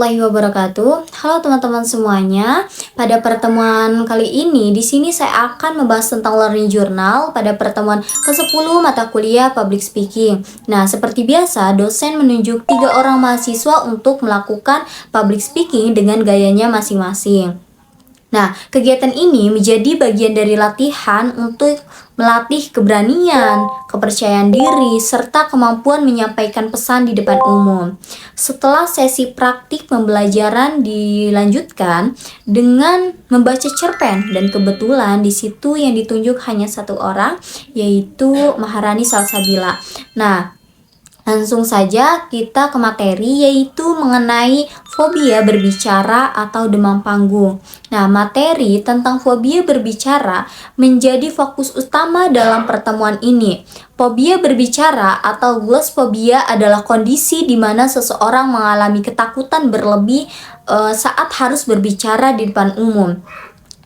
warahmatullahi wabarakatuh. Halo teman-teman semuanya. Pada pertemuan kali ini di sini saya akan membahas tentang learning journal pada pertemuan ke-10 mata kuliah public speaking. Nah, seperti biasa, dosen menunjuk 3 orang mahasiswa untuk melakukan public speaking dengan gayanya masing-masing. Nah, kegiatan ini menjadi bagian dari latihan untuk melatih keberanian, kepercayaan diri, serta kemampuan menyampaikan pesan di depan umum. Setelah sesi praktik pembelajaran dilanjutkan dengan membaca cerpen, dan kebetulan di situ yang ditunjuk hanya 1 orang, yaitu Maharani Salsabila. Nah, langsung saja kita ke materi, yaitu mengenai fobia berbicara atau demam panggung. Nah, materi tentang fobia berbicara menjadi fokus utama dalam pertemuan ini. Fobia berbicara atau glosfobia adalah kondisi di mana seseorang mengalami ketakutan berlebih saat harus berbicara di depan umum.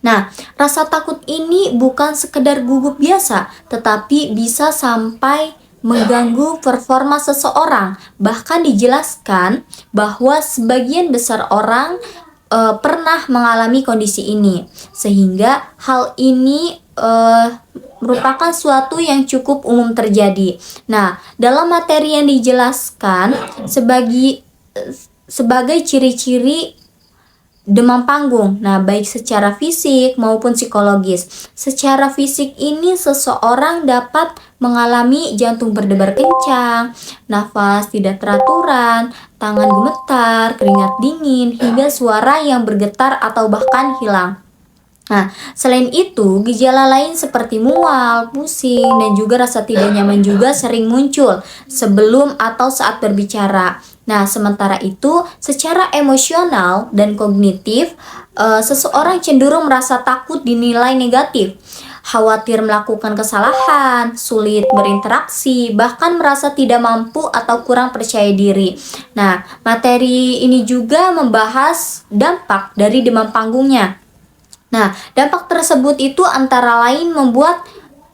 Nah, rasa takut ini bukan sekedar gugup biasa, tetapi bisa sampai mengganggu performa seseorang. Bahkan dijelaskan bahwa sebagian besar orang pernah mengalami kondisi ini, sehingga hal ini merupakan suatu yang cukup umum terjadi. Nah, dalam materi yang dijelaskan sebagai ciri-ciri demam panggung. Nah, baik secara fisik maupun psikologis. Secara fisik ini seseorang dapat mengalami jantung berdebar kencang, nafas tidak teraturan, tangan gemetar, keringat dingin, hingga suara yang bergetar atau bahkan hilang. Nah, selain itu, gejala lain seperti mual, pusing, dan juga rasa tidak nyaman juga sering muncul sebelum atau saat berbicara. Nah, sementara itu, secara emosional dan kognitif, seseorang cenderung merasa takut dinilai negatif, khawatir melakukan kesalahan, sulit berinteraksi, bahkan merasa tidak mampu atau kurang percaya diri. Nah, materi ini juga membahas dampak dari demam panggungnya. Nah, dampak tersebut itu antara lain membuat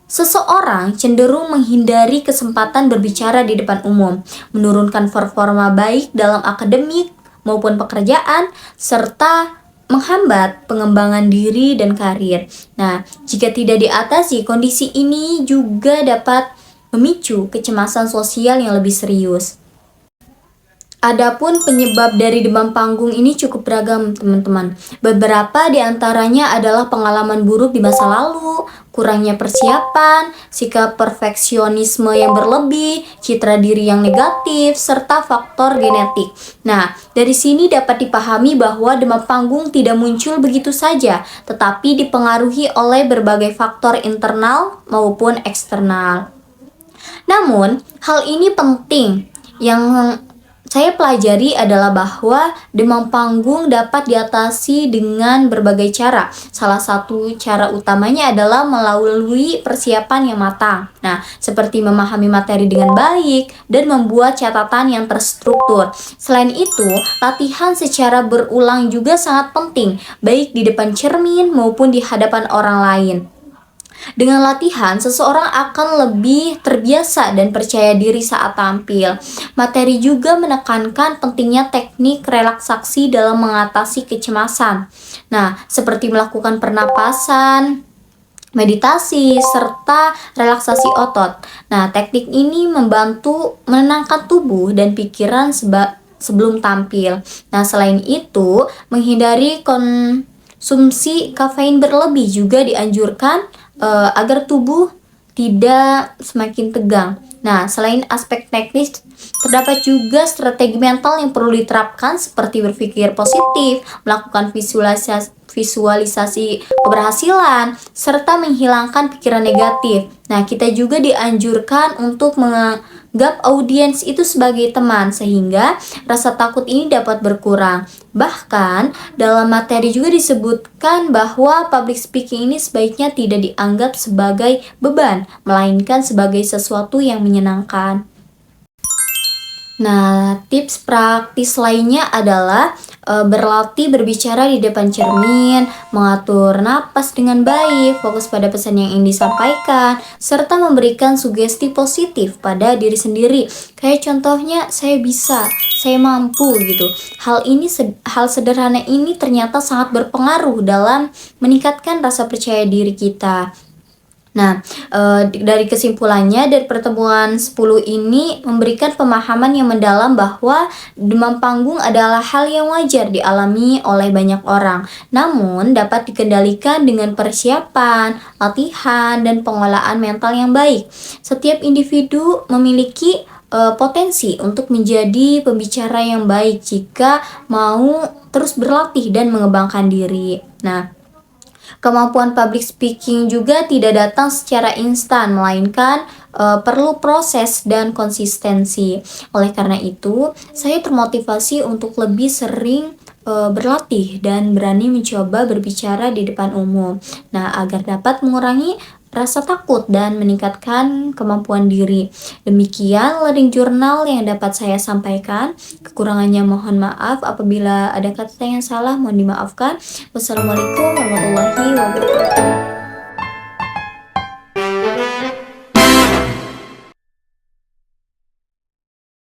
seseorang cenderung menghindari kesempatan berbicara di depan umum, menurunkan performa baik dalam akademik maupun pekerjaan, serta menghambat pengembangan diri dan karir. Nah, jika tidak diatasi, kondisi ini juga dapat memicu kecemasan sosial yang lebih serius. Adapun penyebab dari demam panggung ini cukup beragam, teman-teman. Beberapa di antaranya adalah pengalaman buruk di masa lalu, kurangnya persiapan, sikap perfeksionisme yang berlebih, citra diri yang negatif, serta faktor genetik. Nah, dari sini dapat dipahami bahwa demam panggung tidak muncul begitu saja, tetapi dipengaruhi oleh berbagai faktor internal maupun eksternal. Namun, hal ini penting. Yang saya pelajari adalah bahwa demam panggung dapat diatasi dengan berbagai cara. Salah satu cara utamanya adalah melalui persiapan yang matang. Nah, seperti memahami materi dengan baik dan membuat catatan yang terstruktur. Selain itu, latihan secara berulang juga sangat penting, baik di depan cermin maupun di hadapan orang lain. Dengan latihan, seseorang akan lebih terbiasa dan percaya diri saat tampil. Materi juga menekankan pentingnya teknik relaksasi dalam mengatasi kecemasan. Nah, seperti melakukan pernapasan, meditasi, serta relaksasi otot. Nah, teknik ini membantu menenangkan tubuh dan pikiran sebelum tampil. Nah, selain itu, menghindari konsumsi kafein berlebih juga dianjurkan agar tubuh tidak semakin tegang. Nah, selain aspek teknis, terdapat juga strategi mental yang perlu diterapkan seperti berpikir positif, melakukan visualisasi keberhasilan, serta menghilangkan pikiran negatif. Nah, kita juga dianjurkan untuk menganggap audiens itu sebagai teman, sehingga rasa takut ini dapat berkurang. Bahkan, dalam materi juga disebutkan bahwa public speaking ini sebaiknya tidak dianggap sebagai beban, melainkan sebagai sesuatu yang menyenangkan. Nah, tips praktis lainnya adalah berlatih berbicara di depan cermin, mengatur napas dengan baik, fokus pada pesan yang ingin disampaikan, serta memberikan sugesti positif pada diri sendiri. Kayak contohnya, saya bisa, saya mampu gitu. Hal sederhana ini ternyata sangat berpengaruh dalam meningkatkan rasa percaya diri kita. Nah, dari kesimpulannya dari pertemuan 10 ini memberikan pemahaman yang mendalam bahwa demam panggung adalah hal yang wajar dialami oleh banyak orang, namun dapat dikendalikan dengan persiapan, latihan, dan pengolahan mental yang baik. Setiap individu memiliki potensi untuk menjadi pembicara yang baik jika mau terus berlatih dan mengembangkan diri. Nah, kemampuan public speaking juga tidak datang secara instan, melainkan perlu proses dan konsistensi. Oleh karena itu, saya termotivasi untuk lebih sering berlatih dan berani mencoba berbicara di depan umum. Nah, agar dapat mengurangi rasa takut dan meningkatkan kemampuan diri. Demikian learning journal yang dapat saya sampaikan. Kekurangannya mohon maaf, apabila ada kata yang salah mohon dimaafkan. Wassalamualaikum warahmatullahi wabarakatuh.